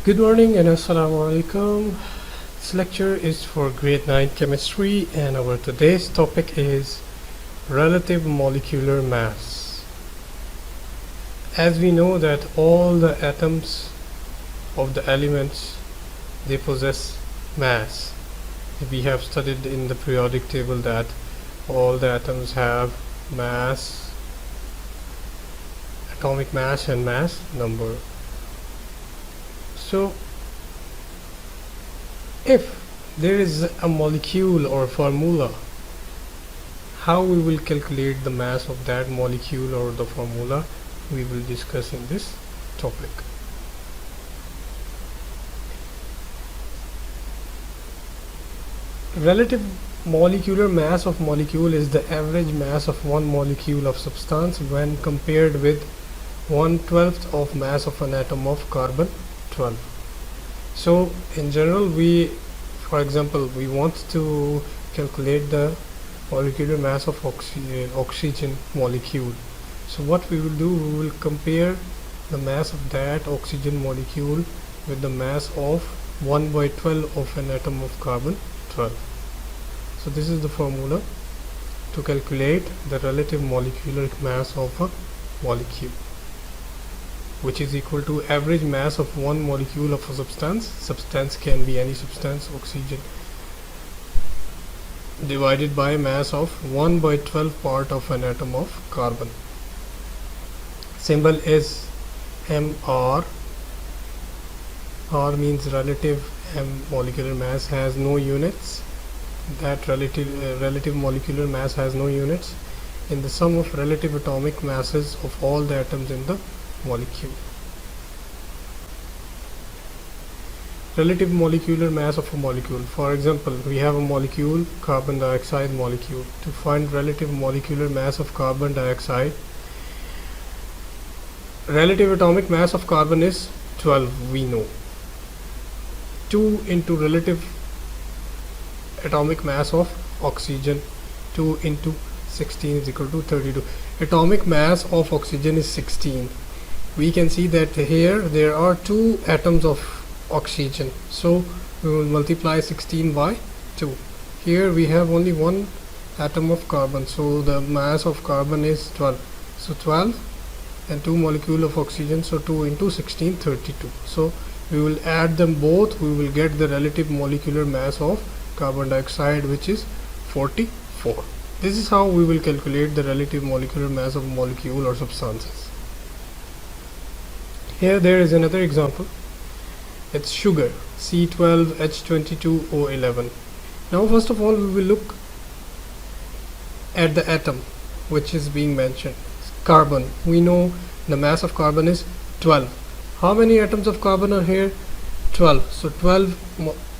Good morning and assalamu alaikum. This lecture is for grade 9 chemistry and our today's topic is relative molecular mass. As we know that all the atoms of the elements, they possess mass. We have studied in the periodic table that all the atoms have mass, atomic mass and mass number. So if there is a molecule or formula, how we will calculate the mass of that molecule or the formula, we will discuss in this topic. Relative molecular mass of molecule is the average mass of one molecule of substance when compared with 1/12 of mass of an atom of carbon 12. So in general, for example, we want to calculate the molecular mass of oxygen molecule. So what we will do, we will compare the mass of that oxygen molecule with the mass of 1/12 of an atom of carbon 12. So this is the formula to calculate the relative molecular mass of a molecule, which is equal to average mass of one molecule of a substance. Substance can be any substance, oxygen, divided by mass of 1/12 part of an atom of carbon. Symbol is Mr. R means relative. Molecular mass has no units. That relative molecular mass has no units in the sum of relative atomic masses of all the atoms in the molecule. Relative molecular mass of a molecule. For example, we have a molecule, carbon dioxide molecule. To find relative molecular mass of carbon dioxide, relative atomic mass of carbon is 12, we know. 2 into relative atomic mass of oxygen, 2 into 16 is equal to 32. Atomic mass of oxygen is 16. We can see that here there are 2 atoms of oxygen, so we will multiply 16 by 2. Here we have only one atom of carbon, so the mass of carbon is 12. So 12 and 2 molecule of oxygen, so 2 into 16, 32. So we will add them both, we will get the relative molecular mass of carbon dioxide, which is 44. This is how we will calculate the relative molecular mass of a molecule or substances. Here there is another example. It's sugar, C12H22O11. Now first of all, we will look at the atom which is being mentioned. Carbon, we know the mass of carbon is 12. How many atoms of carbon are here? 12. So 12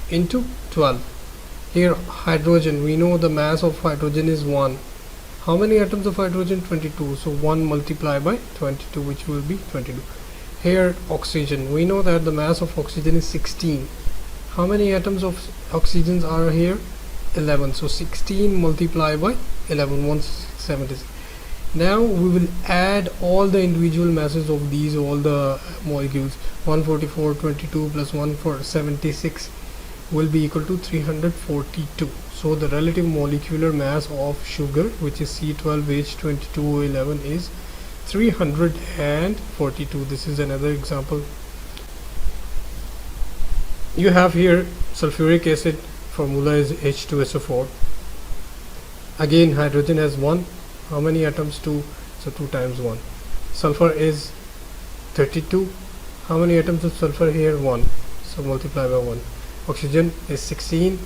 into 12. Here hydrogen, we know the mass of hydrogen is 1. How many atoms of hydrogen? 22. So 1 multiplied by 22, which will be 22. Here oxygen, we know that the mass of oxygen is 16. How many atoms of oxygen are here? 11. So 16 multiplied by 11, 176. Now we will add all the individual masses of these, all the molecules. 144, 22 plus 176 will be equal to 342. So the relative molecular mass of sugar, which is C12H22O11, is 342. This is another example. You have here sulfuric acid, formula is H2SO4. Again hydrogen has 1. How many atoms? 2. So 2 times 1. Sulfur is 32. How many atoms of sulfur here? 1. So multiply by 1. Oxygen is 16,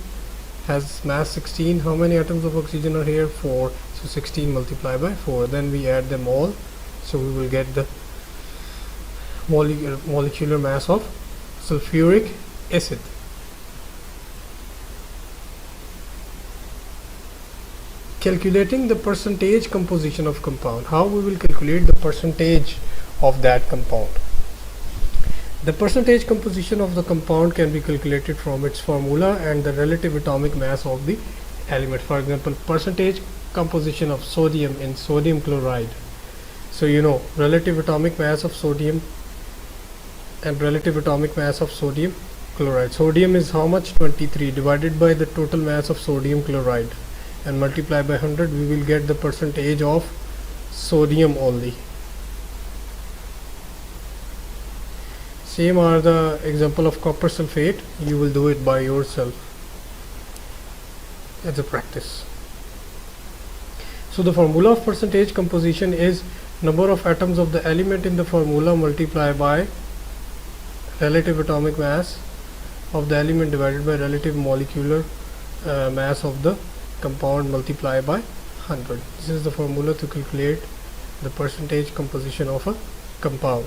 has mass 16. How many atoms of oxygen are here? 4. So 16 multiplied by 4. Then we add them all, so we will get the molecular mass of sulfuric acid. Calculating the percentage composition of compound. How we will calculate the percentage of that compound? The percentage composition of the compound can be calculated from its formula and the relative atomic mass of the element. For example, percentage composition of sodium in sodium chloride. So you know relative atomic mass of sodium and relative atomic mass of sodium chloride. Sodium is how much? 23, divided by the total mass of sodium chloride and multiply by 100. We will get the percentage of sodium only. Same are the example of copper sulfate. You will do it by yourself as a practice. So the formula of percentage composition is number of atoms of the element in the formula multiplied by relative atomic mass of the element divided by relative molecular mass of the compound multiplied by 100. This is the formula to calculate the percentage composition of a compound.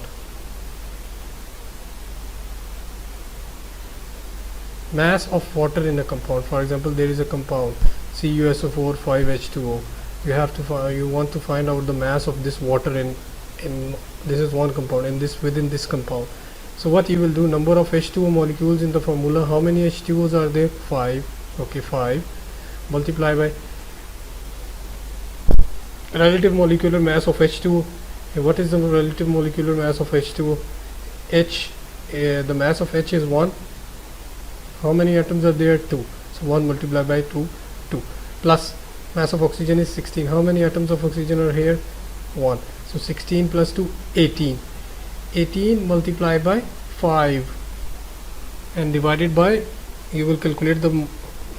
Mass of water in a compound. For example, there is a compound CuSO4 5H2O. You want to find out the mass of this water in this is one compound, in this within this compound. So what you will do, number of H2O molecules in the formula, how many H2Os are there? 5. Okay, 5 multiply by relative molecular mass of H2O. What is the relative molecular mass of H2O? The mass of H is 1. How many atoms are there? 2. So 1 multiplied by 2, 2. Plus mass of oxygen is 16. How many atoms of oxygen are here? 1. So 16 plus 2, 18. 18 multiplied by 5 and divided by, you will calculate the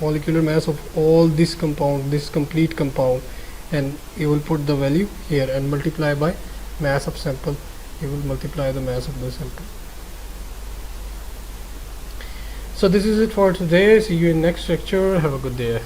molecular mass of all this compound, this complete compound, and you will put the value here and multiply by mass of sample. You will multiply the mass of the sample. So this is it for today. See you in next lecture. Have a good day.